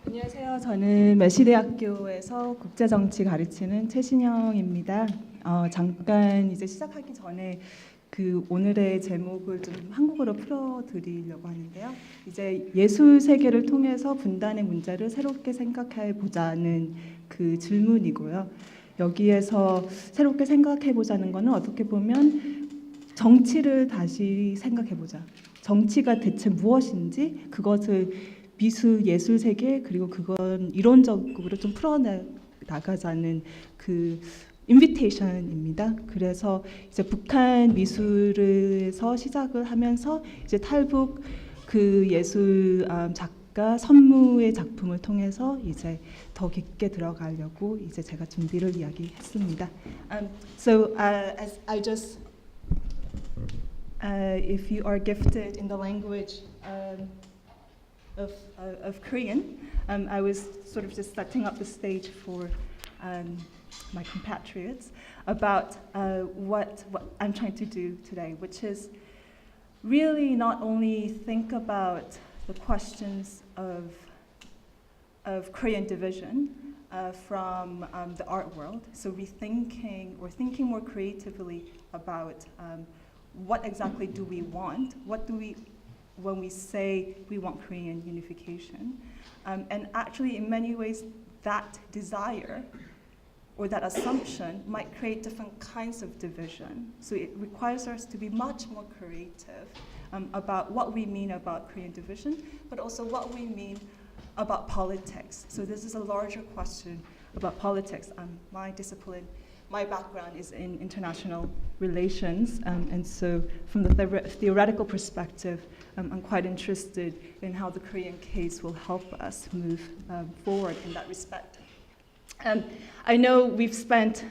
안녕하세요. 저는 메시대학교에서 국제정치 가르치는 최신영입니다. 잠깐 이제 시작하기 전에 오늘의 제목을 좀 한국어로 풀어드리려고 하는데요. 이제 예술 세계를 통해서 분단의 문제를 새롭게 생각해 보자는 그 질문이고요. 여기에서 새롭게 생각해 보자는 것은 어떻게 보면 정치를 다시 생각해 보자. 정치가 대체 무엇인지 그것을 미술 예술 세계 그리고 그건 이론적으로 좀 풀어나가자는 그 인비테이션입니다. 그래서 이제 북한 미술에서 시작을 하면서 이제 탈북 그 예술 작가 선무의 작품을 통해서 이제 더 깊게 들어가려고 이제 제가 준비를 이야기했습니다. As I just, if you are gifted in the language. Of Korean, I was sort of just setting up the stage for my compatriots about what I'm trying to do today, which is really not only think about the questions of Korean division from the art world, so rethinking or thinking more creatively about what exactly do we want, what do we when we say we want Korean unification. And actually, in many ways, that desire or that assumption might create different kinds of division. So it requires us to be much more creative about what we mean about Korean division, but also what we mean about politics. So this is a larger question about politics. My discipline, my background is in international relations, and so from the theoretical perspective, I'm quite interested in how the Korean case will help us move forward in that respect. I know we've spent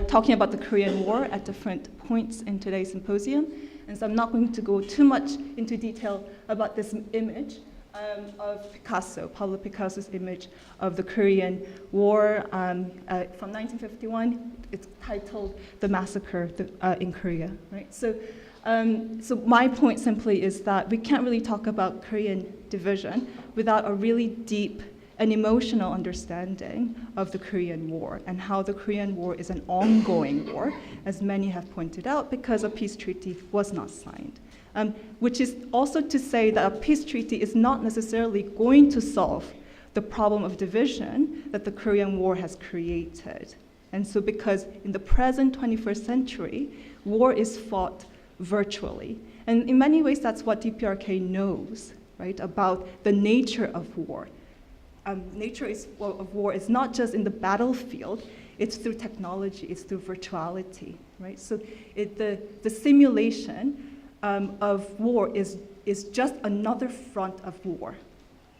talking about the Korean War at different points in today's symposium, and so I'm not going to go too much into detail about this image of Picasso, Pablo Picasso's image of the Korean War from 1951. It's titled "The Massacre in Korea." Right. So my point simply is that we can't really talk about Korean division without a really deep and emotional understanding of the Korean War and how the Korean War is an ongoing war, as many have pointed out, because a peace treaty was not signed. Which is also to say that a peace treaty is not necessarily going to solve the problem of division that the Korean War has created. And so because in the present 21st century, war is fought virtually. And in many ways, that's what DPRK knows, right, about the nature of war. Nature of war is not just in the battlefield, it's through technology, it's through virtuality, right? So the simulation of war is just another front of war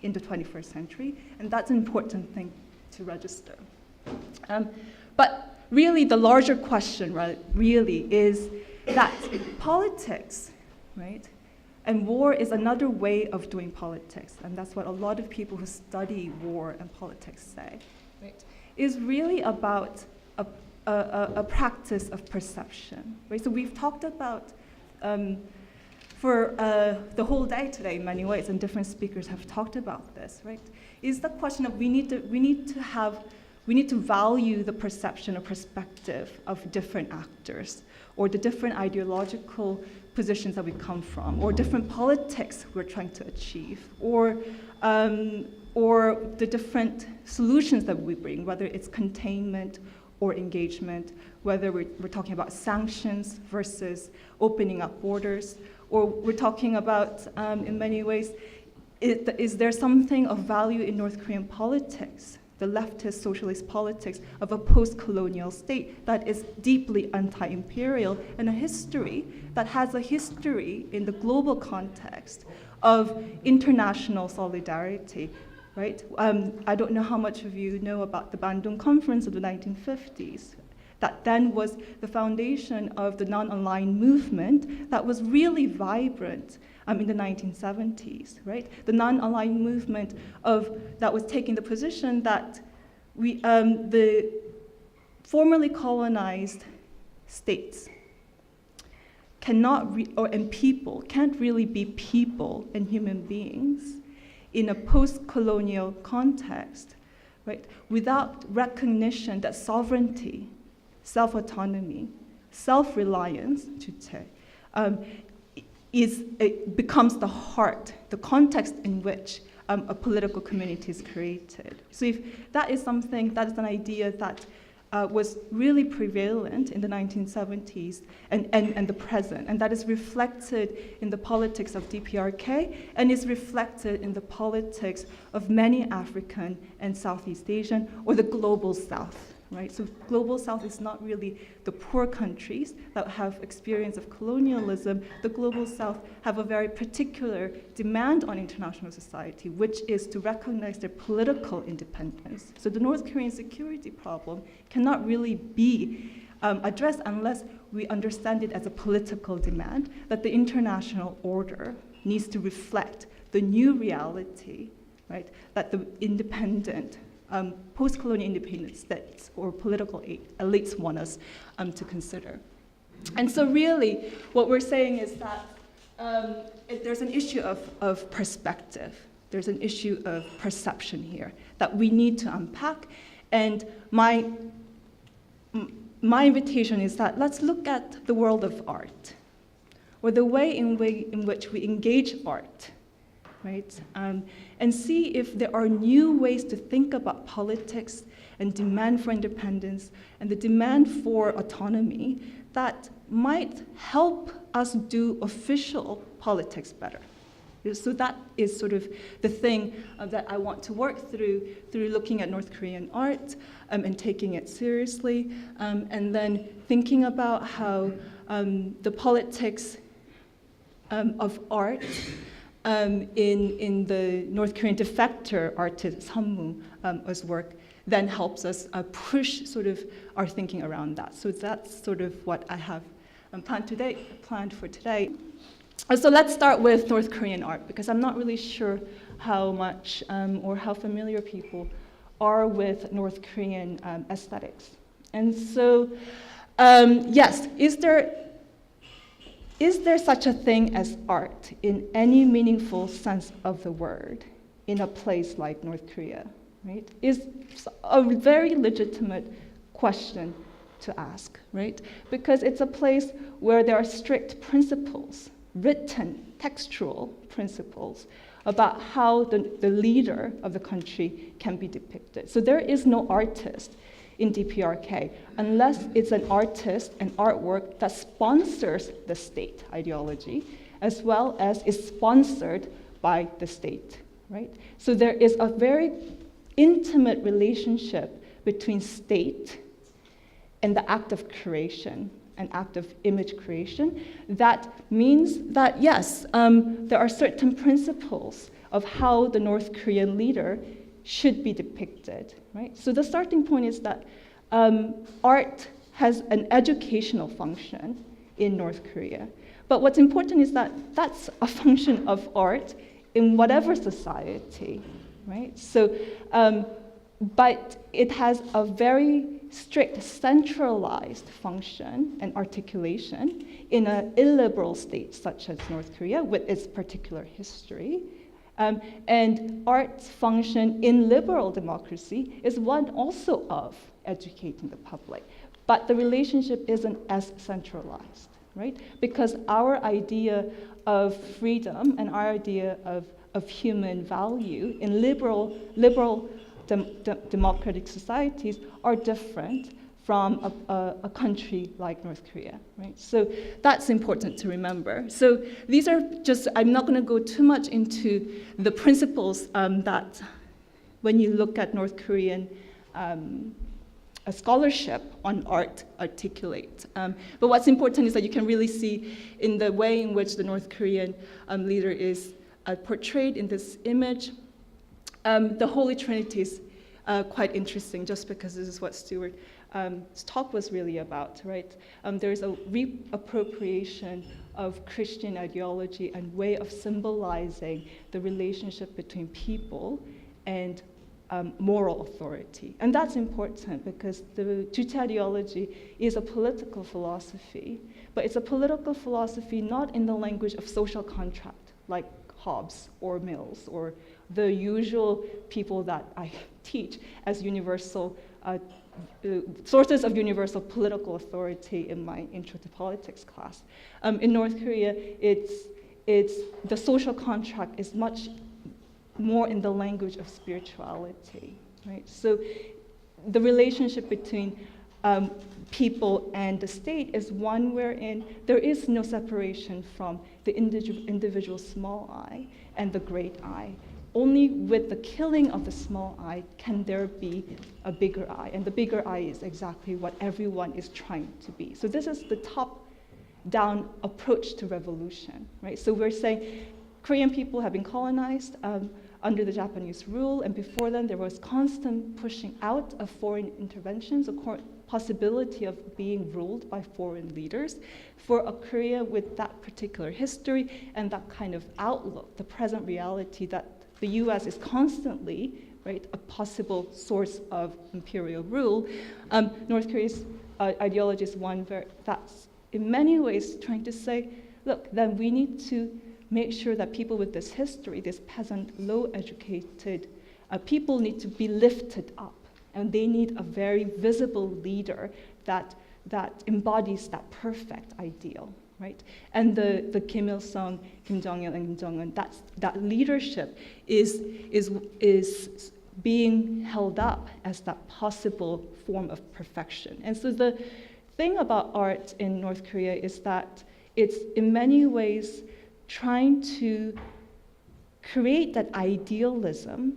in the 21st century, and that's an important thing to register. But really the larger question, right, really is that politics, right, and war is another way of doing politics, and that's what a lot of people who study war and politics say, right, is really about a practice of perception, right? So we've talked about for the whole day today in many ways, and different speakers have talked about this, right, is the question of we need to value the perception or perspective of different actors, or the different ideological positions that we come from, or different politics we're trying to achieve, or the different solutions that we bring, whether it's containment or engagement, whether we're talking about sanctions versus opening up borders, or we're talking about, in many ways, is there something of value in North Korean politics, the leftist socialist politics of a post-colonial state that is deeply anti-imperial, and a history that has a history in the global context of international solidarity, right? I don't know how much of you know about the Bandung Conference of the 1950s. That then was the foundation of the non-aligned movement that was really vibrant in the 1970s, right? The non-aligned movement that was taking the position that the formerly colonized states and people can't really be people and human beings in a post-colonial context, right, without recognition that sovereignty, self-autonomy, self-reliance, it becomes the heart, the context in which a political community is created. So if that is something, that is an idea that was really prevalent in the 1970s and the present, and that is reflected in the politics of DPRK and is reflected in the politics of many African and Southeast Asian, or the global South, right? So global South is not really the poor countries that have experience of colonialism. The global South have a very particular demand on international society, which is to recognize their political independence. So the North Korean security problem cannot really be addressed unless we understand it as a political demand that the international order needs to reflect the new reality, right, that the independent post-colonial independent states or political elites want us to consider. And so really, what we're saying is that there's an issue of perspective. There's an issue of perception here that we need to unpack. And my invitation is that let's look at the world of art, or the way in which we engage art, right? And see if there are new ways to think about politics and demand for independence and the demand for autonomy that might help us do official politics better. So that is sort of the thing that I want to work through looking at North Korean art and taking it seriously, and then thinking about how the politics of art in the North Korean defector artist Sunmu's work then helps us push sort of our thinking around that. So that's sort of what I have planned for today. So let's start with North Korean art, because I'm not really sure how much or how familiar people are with North Korean aesthetics. And so, yes, is there such a thing as art in any meaningful sense of the word in a place like North Korea, right? Is a very legitimate question to ask, right? Because it's a place where there are strict principles, written, textual principles about how the leader of the country can be depicted. So there is no artist in DPRK unless it's an artist and artwork that sponsors the state ideology as well as is sponsored by the state, right? So there is a very intimate relationship between state and the act of creation, an act of image creation. That means that, yes, there are certain principles of how the North Korean leader should be depicted, right? So the starting point is that art has an educational function in North Korea. But what's important is that that's a function of art in whatever society, right? So, but it has a very strict centralized function and articulation in an illiberal state such as North Korea with its particular history. And art's function in liberal democracy is one also of educating the public. But the relationship isn't as centralized, right? Because our idea of freedom and our idea of human value in liberal democratic societies are different from a country like North Korea, right? So that's important to remember. So these are just, I'm not gonna go too much into the principles that when you look at North Korean a scholarship on art articulate. But what's important is that you can really see in the way in which the North Korean leader is portrayed in this image. The Holy Trinity is quite interesting just because this is what Stuart's talk was really about, right? There's a reappropriation of Christian ideology and way of symbolizing the relationship between people and moral authority. And that's important because the Juche ideology is a political philosophy, but it's a political philosophy not in the language of social contract, like Hobbes or Mills or the usual people that I teach as universal sources of universal political authority in my Intro to Politics class. In North Korea, it's the social contract is much more in the language of spirituality, right? So the relationship between people and the state is one wherein there is no separation from the individual small I and the great I. Only with the killing of the small I can there be a bigger I, and the bigger I is exactly what everyone is trying to be. So this is the top-down approach to revolution, right? So we're saying Korean people have been colonized under the Japanese rule, and before then there was constant pushing out of foreign interventions, a possibility of being ruled by foreign leaders. For a Korea with that particular history and that kind of outlook, the present reality that the US is constantly, right, a possible source of imperial rule, North Korea's ideology is one that's in many ways trying to say, look, then we need to make sure that people with this history, this peasant, low-educated people need to be lifted up. And they need a very visible leader that embodies that perfect ideal, right? And the Kim Il-sung, Kim Jong-il, and Kim Jong-un, that leadership is being held up as that possible form of perfection. And so the thing about art in North Korea is that it's in many ways trying to create that idealism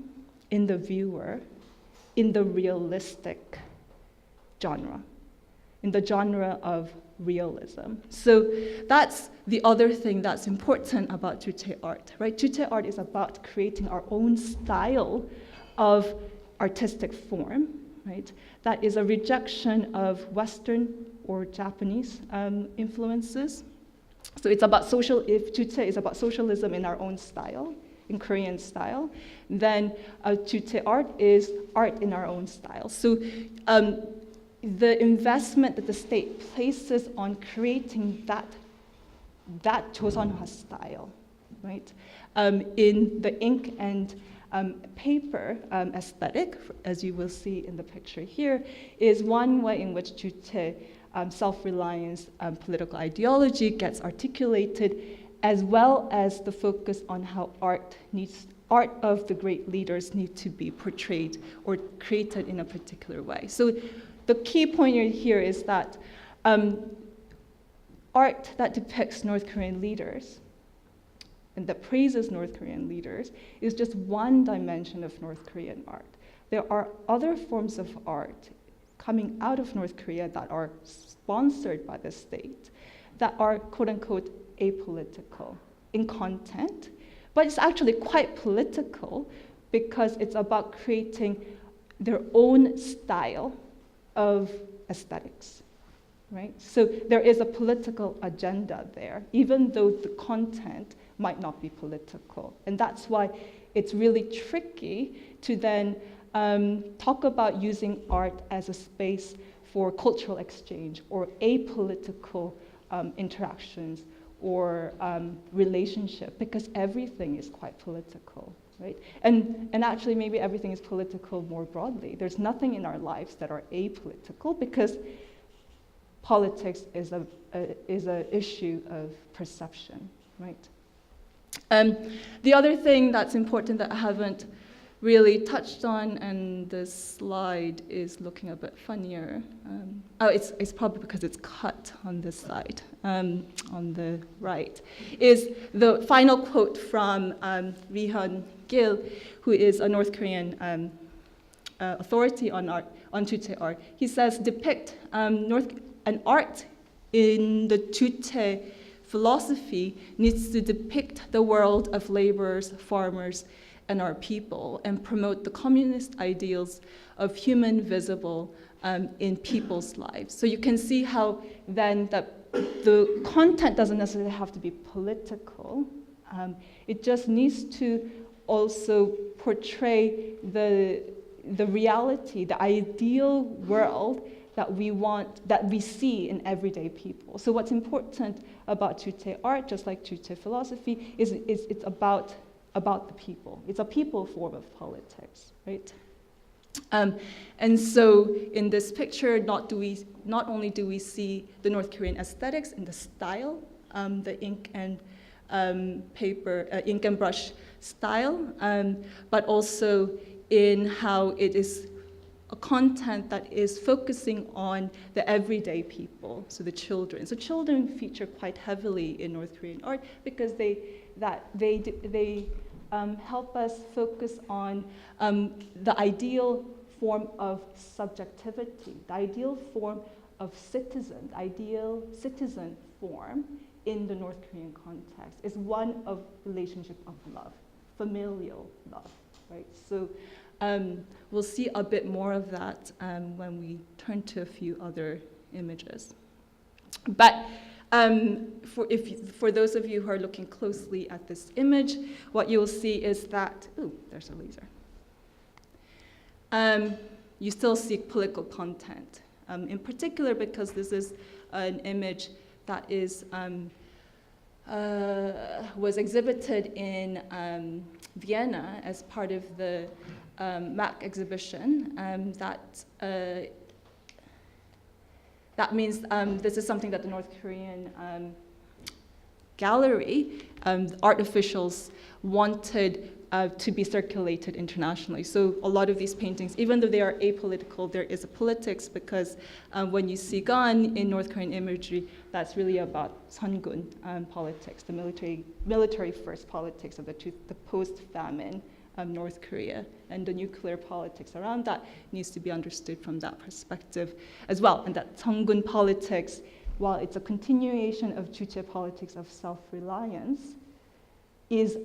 in the viewer in the realistic genre, in the genre of realism. So that's the other thing that's important about Juche art, right? Juche art is about creating our own style of artistic form, right? That is a rejection of Western or Japanese influences. So it's about if Juche is about socialism in our own style, in Korean style, then Juche art is art in our own style. So the investment that the state places on creating that Joseonhwa style, right, in the ink and paper aesthetic, as you will see in the picture here, is one way in which Juche self-reliance political ideology gets articulated, as well as the focus on how art of the great leaders need to be portrayed or created in a particular way. So the key point here is that art that depicts North Korean leaders and that praises North Korean leaders is just one dimension of North Korean art. There are other forms of art coming out of North Korea that are sponsored by the state, that are quote-unquote apolitical in content, but it's actually quite political because it's about creating their own style of aesthetics, right? So there is a political agenda there, even though the content might not be political. And that's why it's really tricky to then talk about using art as a space for cultural exchange or apolitical interactions or relationship, because everything is quite political, right? And actually maybe everything is political more broadly. There's nothing in our lives that are apolitical because politics is an issue of perception, right? The other thing that's important that I haven't really touched on, and this slide is looking a bit funnier. It's probably because it's cut on this side, on the right, is the final quote from Ri-Hyun-gil, who is a North Korean authority on art, on Juche art. He says, depict an art in the Juche philosophy needs to depict the world of laborers, farmers, and our people, and promote the communist ideals of human visible in people's lives. So you can see how then the content doesn't necessarily have to be political. It just needs to also portray the reality, the ideal world that we see in everyday people. So what's important about Chute art, just like Chute philosophy, is it's about the people. It's a people form of politics, right? And so in this picture, not only do we see the North Korean aesthetics in the style, the ink and ink and brush style, but also in how it is a content that is focusing on the everyday people, so the children. So children feature quite heavily in North Korean art because they help us focus on the ideal form of subjectivity, the ideal form of citizen, the ideal citizen form in the North Korean context is one of relationship of love, familial love, right? So we'll see a bit more of that when we turn to a few other images. But for those of you who are looking closely at this image, what you'll see is that, ooh, there's a laser. You still see political content, in particular because this is an image that is was exhibited in Vienna as part of the MAC exhibition. That means this is something that the North Korean gallery, art officials wanted to be circulated internationally. So a lot of these paintings, even though they are apolitical, there is a politics because when you see gun in North Korean imagery, that's really about Sungun politics, the military first politics of the post-famine North Korea, and the nuclear politics around that needs to be understood from that perspective as well. And that Sungun politics, while it's a continuation of Juche politics of self-reliance, is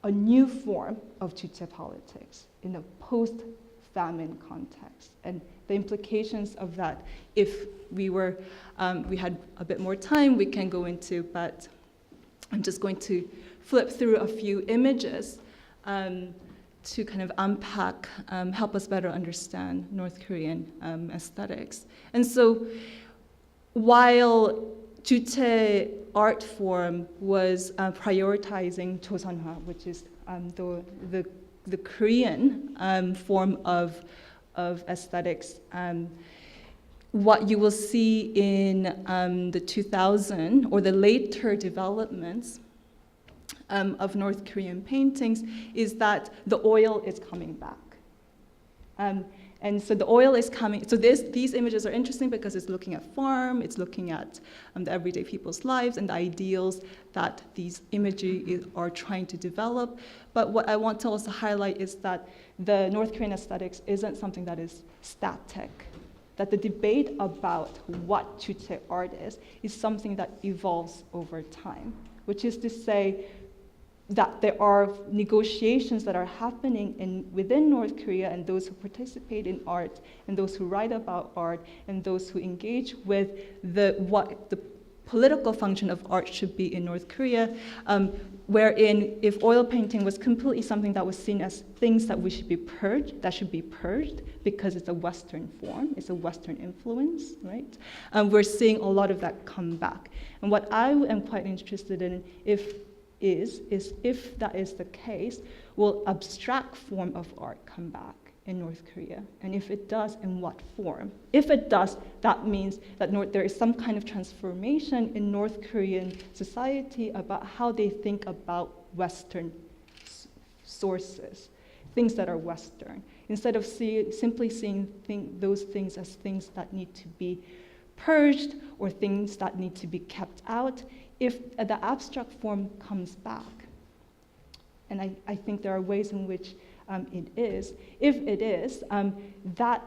a new form of Juche politics in a post-famine context. And the implications of that, if we had a bit more time, we can go into, but I'm just going to flip through a few images to kind of unpack, help us better understand North Korean aesthetics. And so while Juche art form was prioritizing Joseonhwa, which is the Korean form of aesthetics, what you will see in the 2000 or the later developments of North Korean paintings is that the oil is coming back. And so the oil is coming, so these images are interesting because it's looking at farm, it's looking at the everyday people's lives and the ideals that these imagery are trying to develop. But what I want to also highlight is that the North Korean aesthetics isn't something that is static, that the debate about what Juche art is something that evolves over time, which is to say, that there are negotiations that are happening within North Korea, and those who participate in art, and those who write about art, and those who engage with what the political function of art should be in North Korea, wherein if oil painting was completely something that was seen as things that should be purged because it's a Western form, it's a Western influence, right? We're seeing a lot of that come back. And what I am quite interested in, if that is the case, will abstract form of art come back in North Korea? And if it does, in what form? If it does, that means that there is some kind of transformation in North Korean society about how they think about Western sources, things that are Western. Instead of simply seeing those things as things that need to be purged or things that need to be kept out, if the abstract form comes back, and I think there are ways in which it is, if it is, that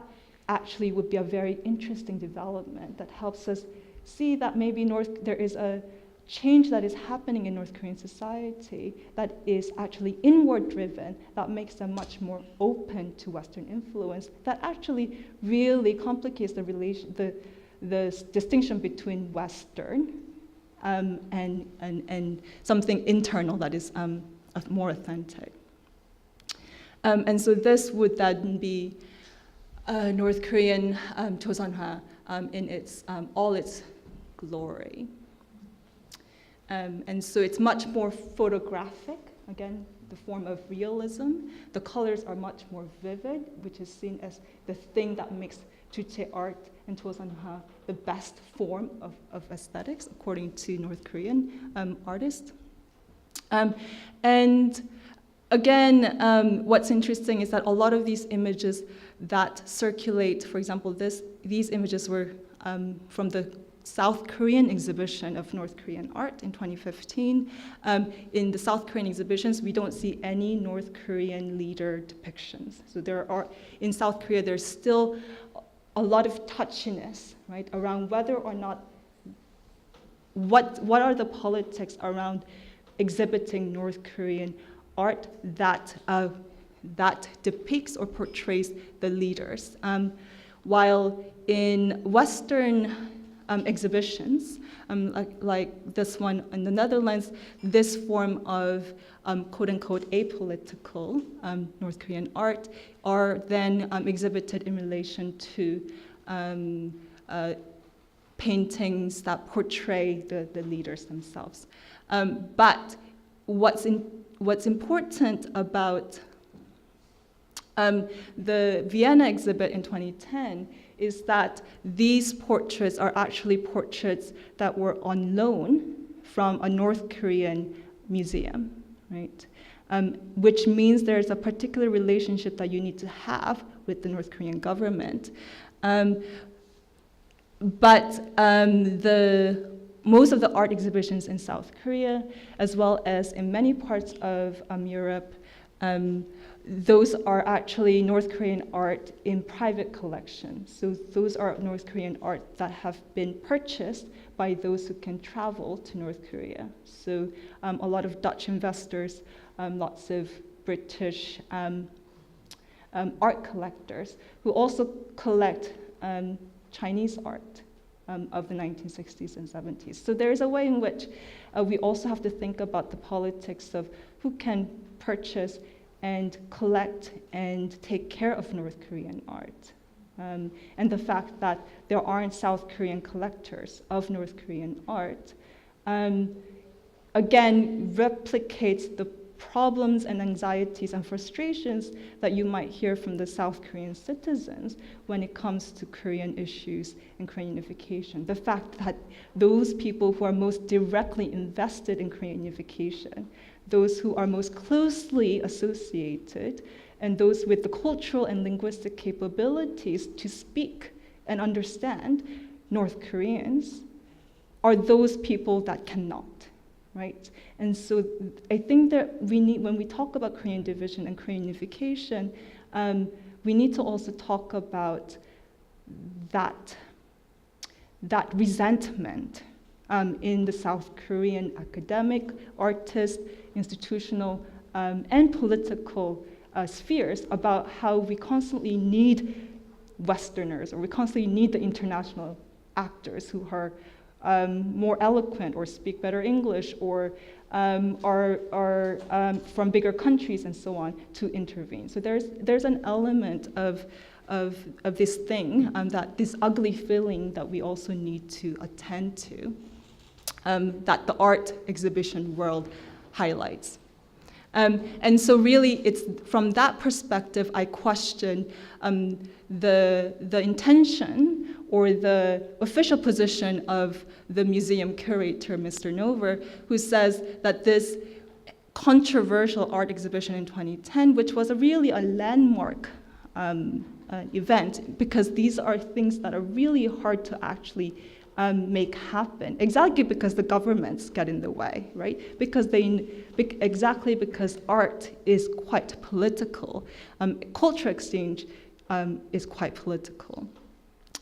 actually would be a very interesting development that helps us see that maybe there is a change that is happening in North Korean society that is actually inward driven, that makes them much more open to Western influence, that actually really complicates the distinction between Western and something internal that is more authentic. And so this would then be North Korean Chosunha in its all its glory. And so it's much more photographic, again, the form of realism. The colors are much more vivid, which is seen as the thing that makes Juche art and Chosunha the best form of aesthetics, according to North Korean artists. And again, what's interesting is that a lot of these images that circulate, for example, these images were from the South Korean exhibition of North Korean art in 2015. In the South Korean exhibitions, we don't see any North Korean leader depictions. So in South Korea, there's still a lot of touchiness, right, around whether or not, what are the politics around exhibiting North Korean art that depicts or portrays the leaders. While in Western exhibitions, like this one in the Netherlands, this form of quote-unquote apolitical North Korean art are then exhibited in relation to paintings that portray the leaders themselves. But what's important about the Vienna exhibit in 2010 is that these portraits are actually portraits that were on loan from a North Korean museum, right? Which means there's a particular relationship that you need to have with the North Korean government. But most of the art exhibitions in South Korea, as well as in many parts of Europe, those are actually North Korean art in private collections. So those are North Korean art that have been purchased by those who can travel to North Korea. So a lot of Dutch investors, lots of British art collectors who also collect Chinese art of the 1960s and 70s. So there is a way in which we also have to think about the politics of who can purchase and collect and take care of North Korean art. And the fact that there aren't South Korean collectors of North Korean art, again, replicates the problems and anxieties and frustrations that you might hear from the South Korean citizens when it comes to Korean issues and Korean unification. The fact that those people who are most directly invested in Korean unification, those who are most closely associated, and those with the cultural and linguistic capabilities to speak and understand North Koreans, are those people that cannot, right? And so I think that we need, when we talk about Korean division and Korean unification, we need to also talk about that resentment in the South Korean academic, artist, institutional, and political spheres about how we constantly need Westerners, or we constantly need the international actors who are more eloquent or speak better English or are from bigger countries and so on to intervene. So there's an element of this thing, that this ugly feeling that we also need to attend to, that the art exhibition world highlights. And so really, it's from that perspective I question the intention or the official position of the museum curator, Mr. Nover, who says that this controversial art exhibition in 2010, which was really a landmark event, because these are things that are really hard to actually make happen, exactly because the governments get in the way, right? Exactly because art is quite political. Culture exchange is quite political,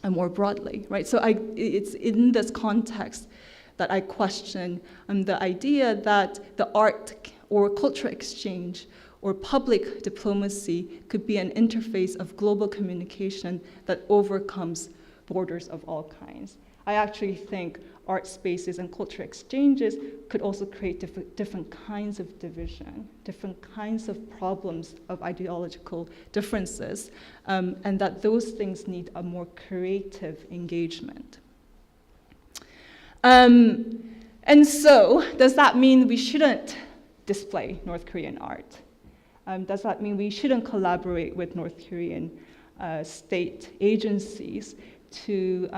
more broadly, right? So it's in this context that I question the idea that the art or culture exchange or public diplomacy could be an interface of global communication that overcomes borders of all kinds. I actually think art spaces and cultural exchanges could also create different kinds of division, different kinds of problems of ideological differences, and that those things need a more creative engagement. And so, does that mean we shouldn't display North Korean art? Does that mean we shouldn't collaborate with North Korean state agencies to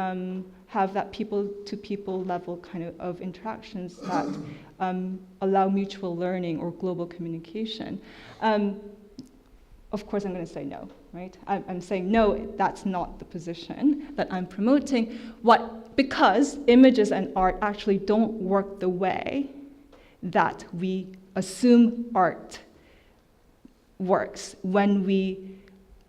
have that people-to-people level kind of interactions that allow mutual learning or global communication? Of course, I'm going to say no, right? I'm saying no, that's not the position that I'm promoting. Because images and art actually don't work the way that we assume art works when we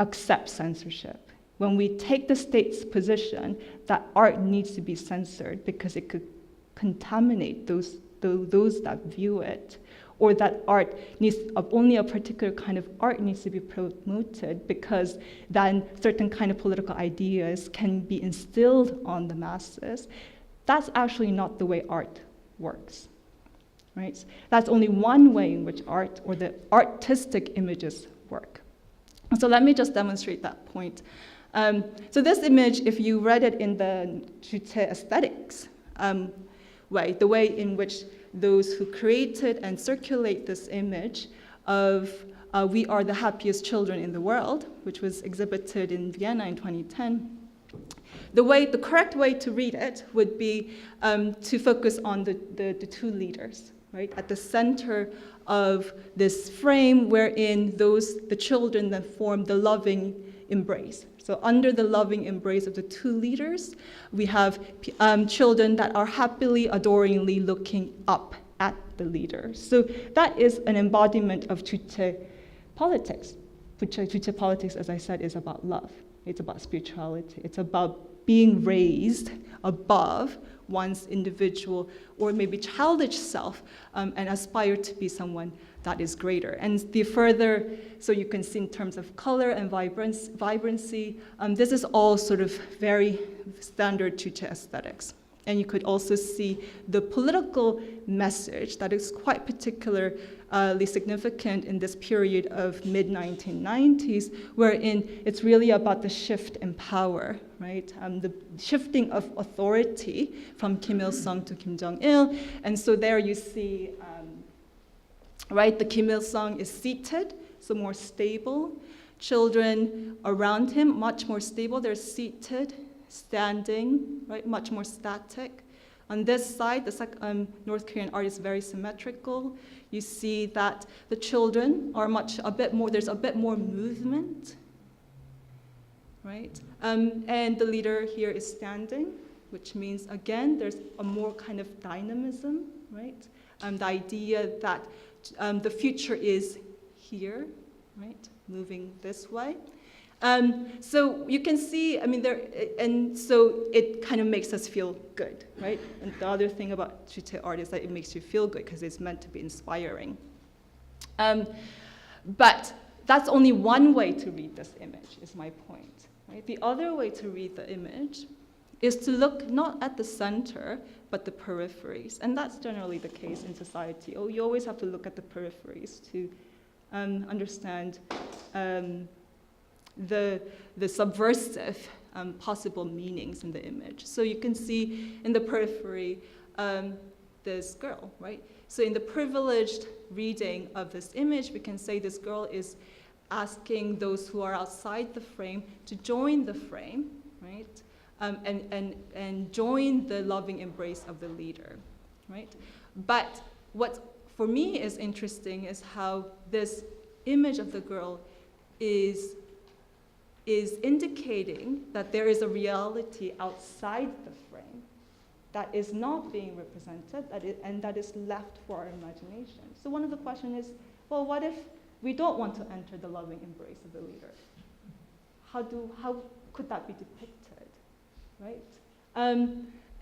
accept censorship. When we take the state's position that art needs to be censored because it could contaminate those that view it, or that art needs, only a particular kind of art needs to be promoted because then certain kind of political ideas can be instilled on the masses, that's actually not the way art works, right? That's only one way in which art or the artistic images work. So let me just demonstrate that point. So this image, if you read it in the Choi aesthetics way, the way in which those who created and circulate this image of We Are the Happiest Children in the World, which was exhibited in Vienna in 2010, the correct way to read it would be to focus on the two leaders, right? At the center of this frame wherein the children that form the loving embrace. So under the loving embrace of the two leaders, we have children that are happily, adoringly looking up at the leader. So that is an embodiment of Choi politics. Choi politics, as I said, is about love. It's about spirituality. It's about being raised above one's individual or maybe childish self and aspire to be someone that is greater. And the further, so you can see in terms of color and vibrancy, this is all sort of very standard Choi aesthetics. And you could also see the political message that is quite particularly significant in this period of mid-1990s, wherein it's really about the shift in power, right? The shifting of authority from Kim Il-sung to Kim Jong-il. And so there you see, right, the Kim Il-sung is seated, so more stable. Children around him, much more stable, they're seated, standing, right, much more static. On this side, the North Korean art is very symmetrical. You see that the children are there's a bit more movement, right? And the leader here is standing, which means, again, there's a more kind of dynamism, right? The idea that the future is here, right, moving this way. So you can see, I mean, and so it kind of makes us feel good, right? And the other thing about Choi art is that it makes you feel good because it's meant to be inspiring. But that's only one way to read this image, is my point, right? The other way to read the image is to look not at the center, but the peripheries. And that's generally the case in society. You always have to look at the peripheries to understand the subversive possible meanings in the image. So you can see in the periphery this girl, right? So in the privileged reading of this image, we can say this girl is asking those who are outside the frame to join the frame, right? And join the loving embrace of the leader, right? But what for me is interesting is how this image of the girl is indicating that there is a reality outside the frame that is not being represented, and that is left for our imagination. So one of the questions is, well, what if we don't want to enter the loving embrace of the leader? How could that be depicted, right?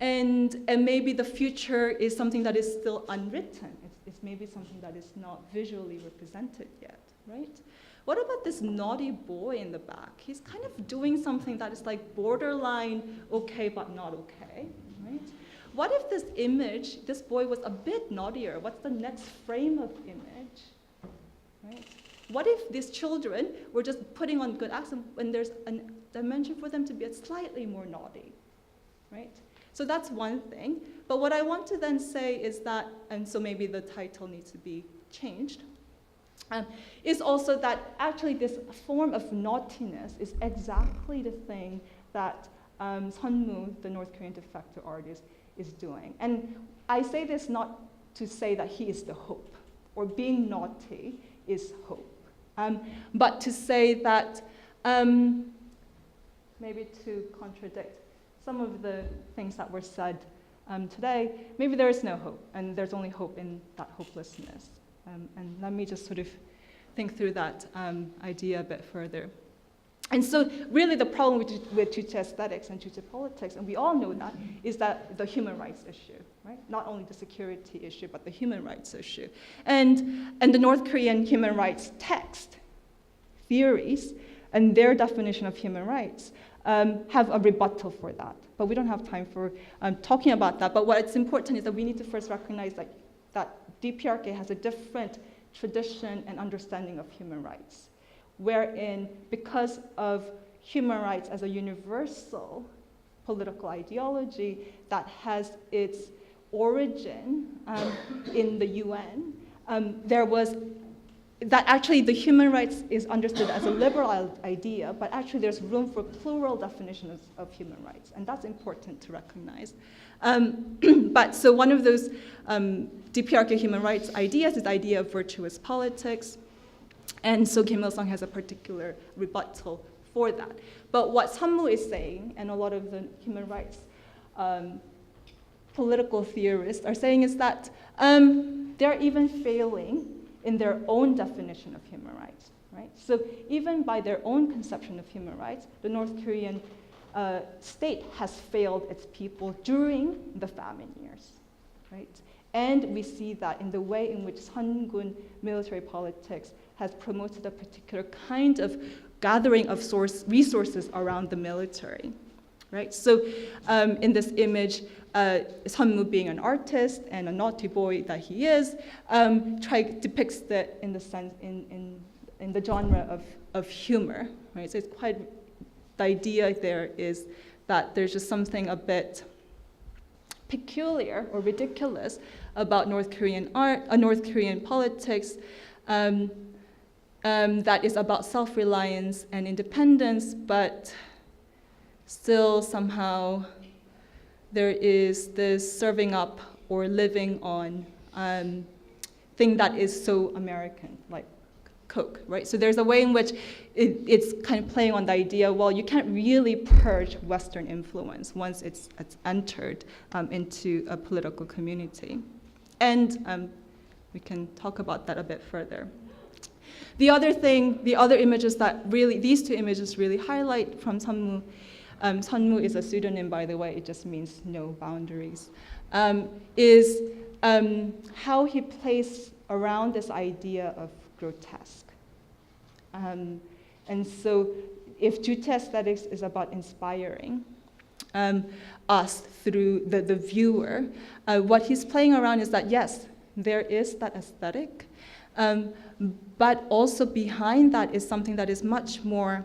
And maybe the future is something that is still unwritten. It's maybe something that is not visually represented yet, right? What about this naughty boy in the back? He's kind of doing something that is like borderline okay but not okay, right? what if this image, this boy was a bit naughtier? What's the next frame of image, right? What if these children were just putting on good acts when there's a dimension for them to be slightly more naughty, right? So that's one thing. But what I want to then say is that, and so maybe the title needs to be changed, is also that actually this form of naughtiness is exactly the thing that Sunmu, the North Korean de facto artist, is doing. And I say this not to say that he is the hope, or being naughty is hope, but to say that, maybe to contradict some of the things that were said today, maybe there is no hope, and there's only hope in that hopelessness. And let me just sort of think through that idea a bit further. And so really the problem with Juche aesthetics and Juche politics, and we all know that, is that the human rights issue, right? Not only the security issue, but the human rights issue. And the North Korean human rights text, theories, and their definition of human rights have a rebuttal for that. But we don't have time for talking about that. But what's important is that we need to first recognize that DPRK has a different tradition and understanding of human rights, wherein because of human rights as a universal political ideology that has its origin in the UN, there was that actually the human rights is understood as a liberal idea, but actually there's room for plural definitions of human rights, and that's important to recognize. But so one of those DPRK human rights ideas is the idea of virtuous politics, and so Kim Il-sung has a particular rebuttal for that. But what Sunmu is saying, and a lot of the human rights political theorists are saying, is that they're even failing in their own definition of human rights, right? So even by their own conception of human rights, the North Korean state has failed its people during the famine years, right? And we see that in the way in which Sungun military politics has promoted a particular kind of gathering of resources around the military, right? So in this image, Sunmu being an artist and a naughty boy that he is, depicts that in the sense in the genre of humor, right? So it's quite, the idea there is that there's just something a bit peculiar or ridiculous about North Korean art, North Korean politics, that is about self-reliance and independence, but still somehow there is this serving up or living on thing that is so American, like Coke, right? So there's a way in which it's kind of playing on the idea, well, you can't really purge Western influence once it's entered into a political community. And we can talk about that a bit further. The other images that really, these two images really highlight from Sunmu. Sunmu is a pseudonym, by the way, it just means no boundaries, is how he plays around this idea of grotesque. And so if Juche aesthetics is about inspiring us through the viewer, what he's playing around is that, yes, there is that aesthetic, but also behind that is something that is much more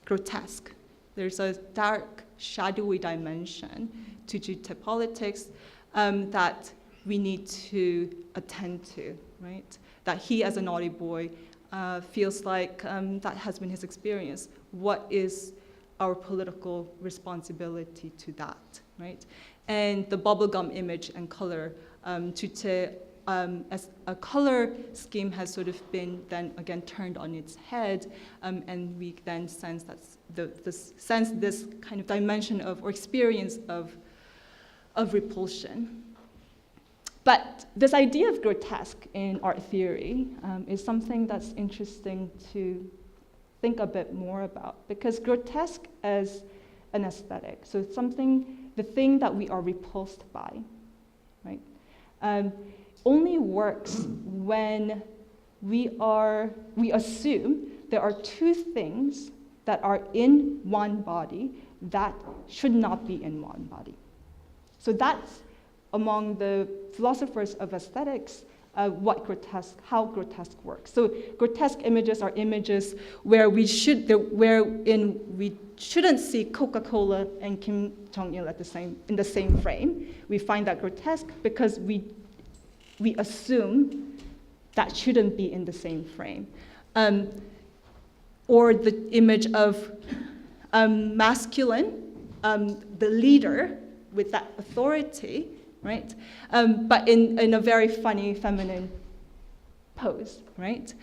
grotesque. There's a dark, shadowy dimension to Juche politics that we need to attend to, right? That he, as a naughty boy, feels like that has been his experience. What is our political responsibility to that, right? And the bubblegum image and color, Juche as a color scheme has sort of been then again turned on its head, and we then sense that this kind of dimension of or experience of repulsion. But this idea of grotesque in art theory is something that's interesting to think a bit more about, because grotesque as an aesthetic, so it's something, the thing that we are repulsed by, right? Only works when we assume there are two things that are in one body that should not be in one body. So that's among the philosophers of aesthetics how grotesque works. So grotesque images are images where we shouldn't see Coca-Cola and Kim Jong-il in the same frame. We find that grotesque because we assume that shouldn't be in the same frame. Or the image of masculine, the leader with that authority, right? But in a very funny feminine pose, right?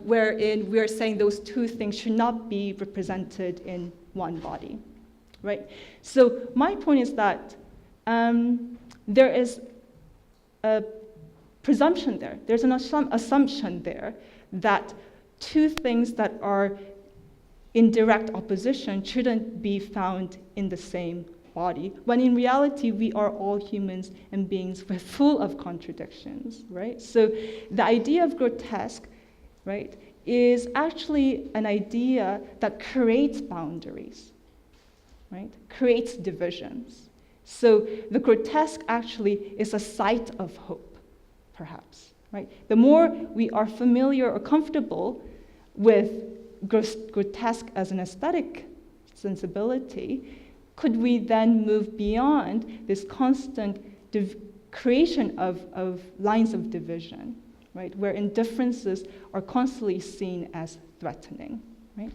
Wherein we're saying those two things should not be represented in one body, right? So my point is that there is a presumption there. There's an assumption there that two things that are in direct opposition shouldn't be found in the same body, when in reality we are all humans and beings full of contradictions, right? So the idea of grotesque, right, is actually an idea that creates boundaries, right? Creates divisions. So the grotesque actually is a site of hope, perhaps, right? The more we are familiar or comfortable with grotesque as an aesthetic sensibility, could we then move beyond this constant creation of lines of division, right? Wherein differences are constantly seen as threatening, right?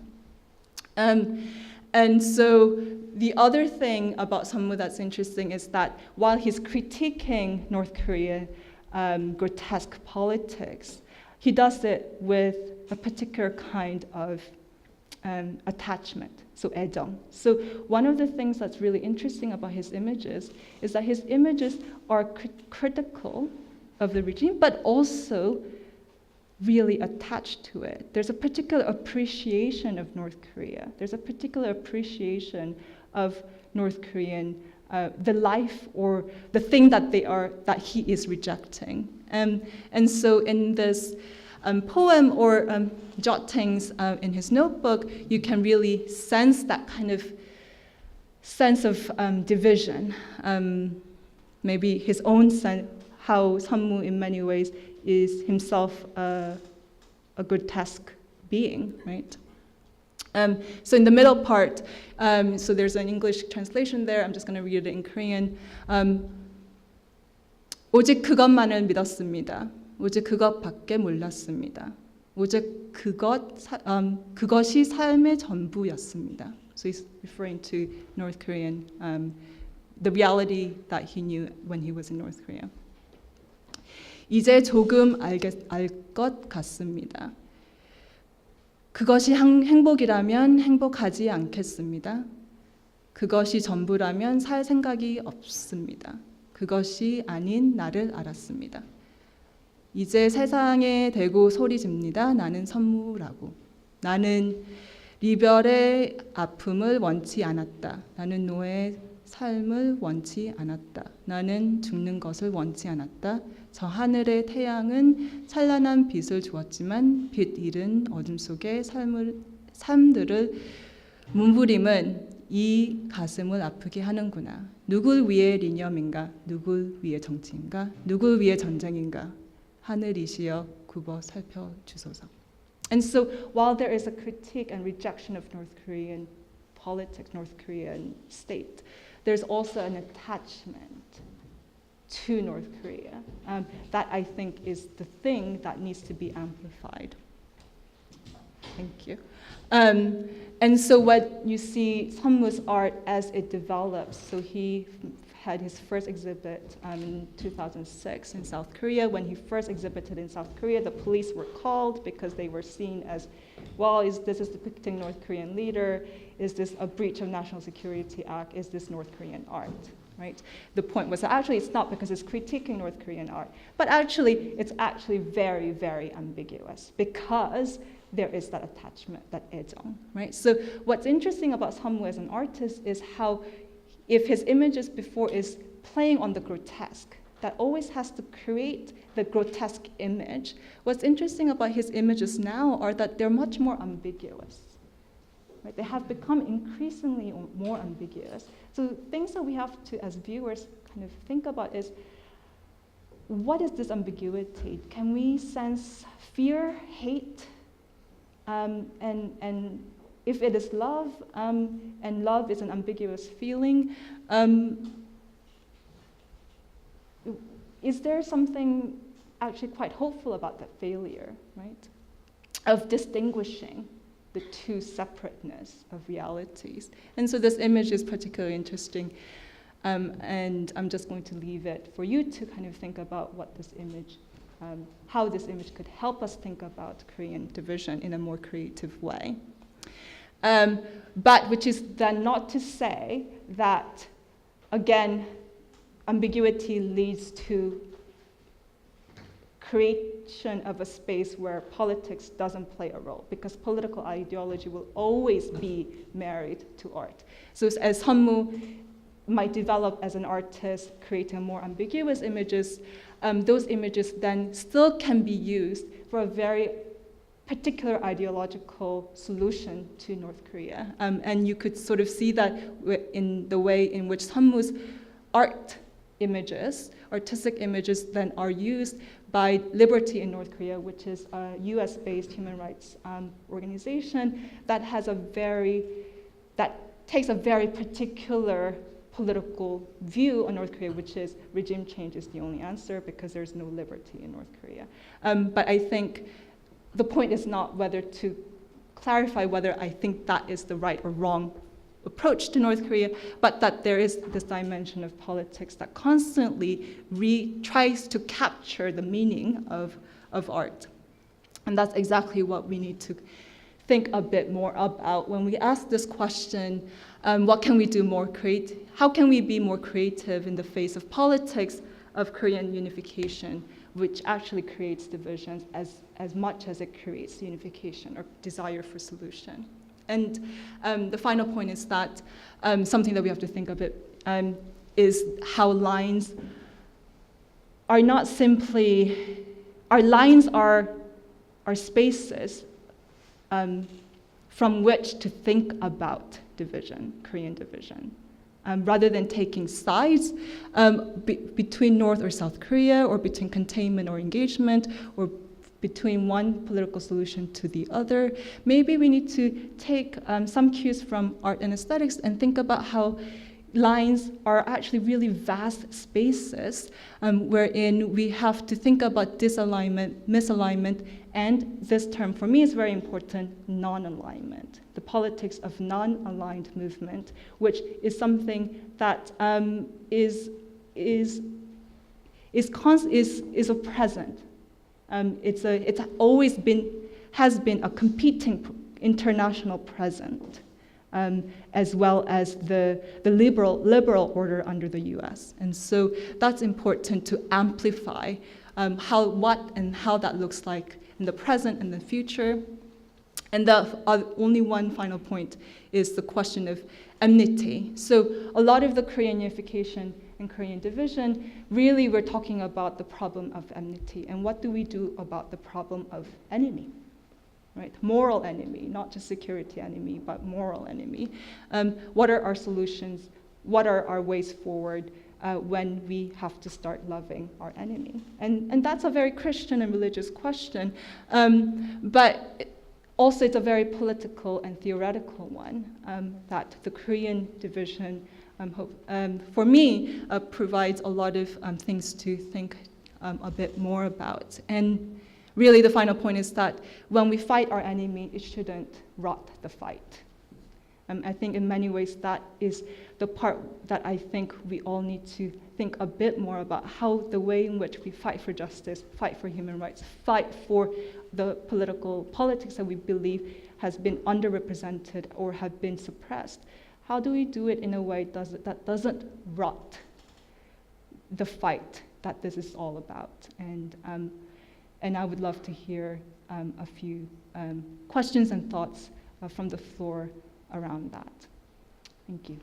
And so the other thing about Sunmu that's interesting is that while he's critiquing North Korea grotesque politics, he does it with a particular kind of attachment, so 애정. So one of the things that's really interesting about his images is that his images are critical of the regime, but also really attached to it. There's a particular appreciation of North Korea. There's a particular appreciation of North Korean, the life or the thing that he is rejecting. And so in this poem or jottings in his notebook, you can really sense that kind of sense of division. Maybe his own sense, how Sunmu in many ways is himself a grotesque being, right? So in the middle part, so there's an English translation there. I'm just going to read it in Korean. 오직 그것만을 믿었습니다. 오직 그것밖에 몰랐습니다. 오직 그것이 삶의 전부였습니다. So he's referring to North Korean, the reality that he knew when he was in North Korea. 이제 조금 알 것 같습니다. 그것이 행복이라면 행복하지 않겠습니다. 그것이 전부라면 살 생각이 없습니다. 그것이 아닌 나를 알았습니다. 이제 세상에 대고 소리집니다. 나는 선무라고. 나는 이별의 아픔을 원치 않았다. 나는 노예의 삶을 원치 않았다. 나는 죽는 것을 원치 않았다. 저 하늘의 태양은 찬란한 빛을 주었지만 빛 잃은 어둠 속의 삶들을 문부림은 이 가슴을 아프게 하는구나. 누굴 위해 리념인가? 누굴 위해 정치인가? 누굴 위해 전쟁인가? 하늘이시여 굽어 살펴주소서. And so while there is a critique and rejection of North Korean politics, North Korean state, there's also an attachment to North Korea that I think is the thing that needs to be amplified. Thank you. And so what you see Sunmu's art as it develops, so he had his first exhibit in 2006 in South Korea. When he first exhibited in South Korea, the police were called because they were seen as, well, this is depicting North Korean leader? Is this a breach of National Security Act? Is this North Korean art? Right? The point was that actually it's not because it's critiquing North Korean art, but actually it's actually very, very ambiguous because there is that attachment, that 애정, right? So what's interesting about Sunmu as an artist is how if his images before is playing on the grotesque, that always has to create the grotesque image. What's interesting about his images now are that they're much more ambiguous. Right? They have become increasingly more ambiguous. So things that we have to, as viewers, kind of think about is what is this ambiguity? Can we sense fear, hate, and if it is love, and love is an ambiguous feeling, is there something actually quite hopeful about that failure, right? Of distinguishing the two separateness of realities. And so this image is particularly interesting. And I'm just going to leave it for you to kind of think about what this image, how this image could help us think about Korean division in a more creative way. But which is then not to say that, again, ambiguity leads to creation of a space where politics doesn't play a role, because political ideology will always be married to art. So as Hanmu might develop as an artist, creating more ambiguous images, those images then still can be used for a very particular ideological solution to North Korea. And you could sort of see that in the way in which Hanmu's artistic images then are used by Liberty in North Korea, which is a US-based human rights organization that takes a very particular political view on North Korea, which is regime change is the only answer because there's no liberty in North Korea. But I think the point is not whether to clarify whether I think that is the right or wrong approach to North Korea, but that there is this dimension of politics that constantly tries to capture the meaning of art. And that's exactly what we need to think a bit more about when we ask this question, what can we do more creative? How can we be more creative in the face of politics of Korean unification, which actually creates divisions as much as it creates unification or desire for solution? And the final point is that something that we have to think a bit is how lines are not simply, our lines are spaces from which to think about division, Korean division. Rather than taking sides between North or South Korea, or between containment or engagement, or between one political solution to the other, maybe we need to take some cues from art and aesthetics and think about how lines are actually really vast spaces wherein we have to think about disalignment, misalignment, and this term for me is very important, non-alignment. The politics of non-aligned movement, which is something that is a present. It's always has been a competing international present, as well as the liberal order under the U.S. And so that's important to amplify how that looks like in the present and the future. And only one final point is the question of enmity. So a lot of the Korean unification and Korean division, really we're talking about the problem of enmity. And what do we do about the problem of enemy? Right? Moral enemy, not just security enemy, but moral enemy. What are our solutions? What are our ways forward when we have to start loving our enemy? And that's a very Christian and religious question, but also it's a very political and theoretical one, that the Korean division, for me, provides a lot of things to think a bit more about. And really, the final point is that when we fight our enemy, it shouldn't rot the fight. I think in many ways that is the part that I think we all need to think a bit more about, how the way in which we fight for justice, fight for human rights, fight for the politics that we believe has been underrepresented or have been suppressed. How do we do it in a way that doesn't rot the fight that this is all about? And I would love to hear a few questions and thoughts from the floor around that. Thank you.